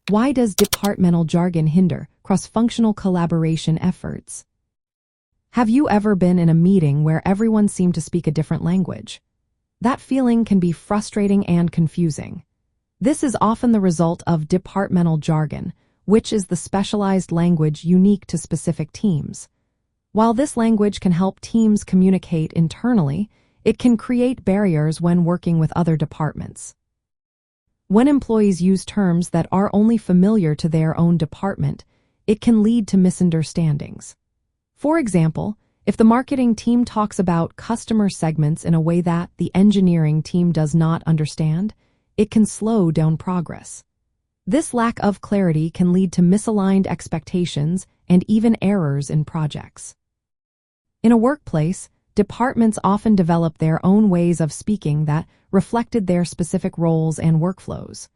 Why does departmental jargon hinder cross-functional collaboration efforts? Have you ever been in a meeting where everyone seemed to speak a different language? That feeling can be frustrating and confusing. This is often the result of departmental jargon, which is the specialized language unique to specific teams. While this language can help teams communicate internally, it can create barriers when working with other departments. When employees use terms that are only familiar to their own department, it can lead to misunderstandings. For example, if the marketing team talks about customer segments in a way that the engineering team does not understand, it can slow down progress. This lack of clarity can lead to misaligned expectations and even errors in projects. In a workplace, departments often develop their own ways of speaking that reflected their specific roles and workflows.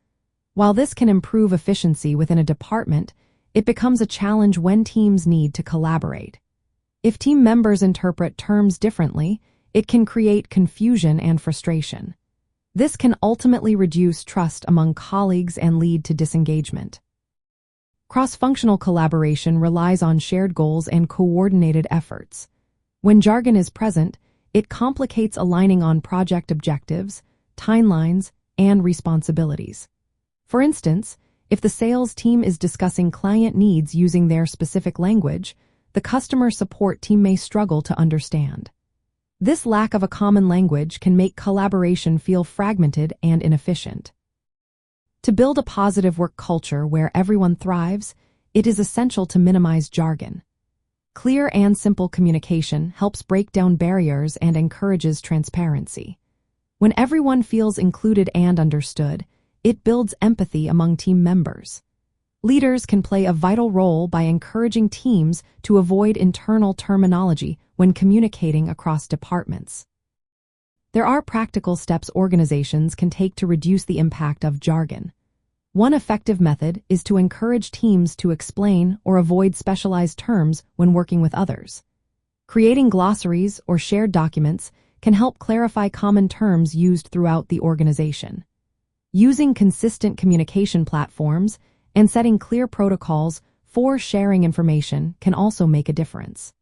While this can improve efficiency within a department, it becomes a challenge when teams need to collaborate. If team members interpret terms differently, it can create confusion and frustration. This can ultimately reduce trust among colleagues and lead to disengagement. Cross-functional collaboration relies on shared goals and coordinated efforts. When jargon is present, it complicates aligning on project objectives, timelines, and responsibilities. For instance, if the sales team is discussing client needs using their specific language, the customer support team may struggle to understand. This lack of a common language can make collaboration feel fragmented and inefficient. To build a positive work culture where everyone thrives, it is essential to minimize jargon. Clear and simple communication helps break down barriers and encourages transparency. When everyone feels included and understood, it builds empathy among team members. Leaders can play a vital role by encouraging teams to avoid internal terminology when communicating across departments. There are practical steps organizations can take to reduce the impact of jargon. One effective method is to encourage teams to explain or avoid specialized terms when working with others. Creating glossaries or shared documents can help clarify common terms used throughout the organization. Using consistent communication platforms and setting clear protocols for sharing information can also make a difference.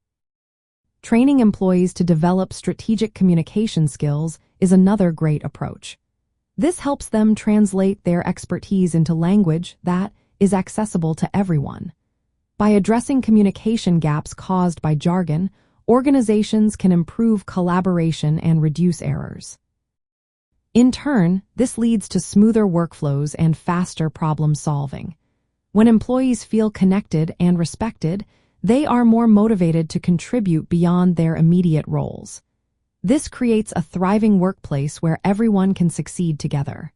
Training employees to develop strategic communication skills is another great approach. This helps them translate their expertise into language that is accessible to everyone. By addressing communication gaps caused by jargon, organizations can improve collaboration and reduce errors. In turn, this leads to smoother workflows and faster problem solving. When employees feel connected and respected, they are more motivated to contribute beyond their immediate roles. This creates a thriving workplace where everyone can succeed together.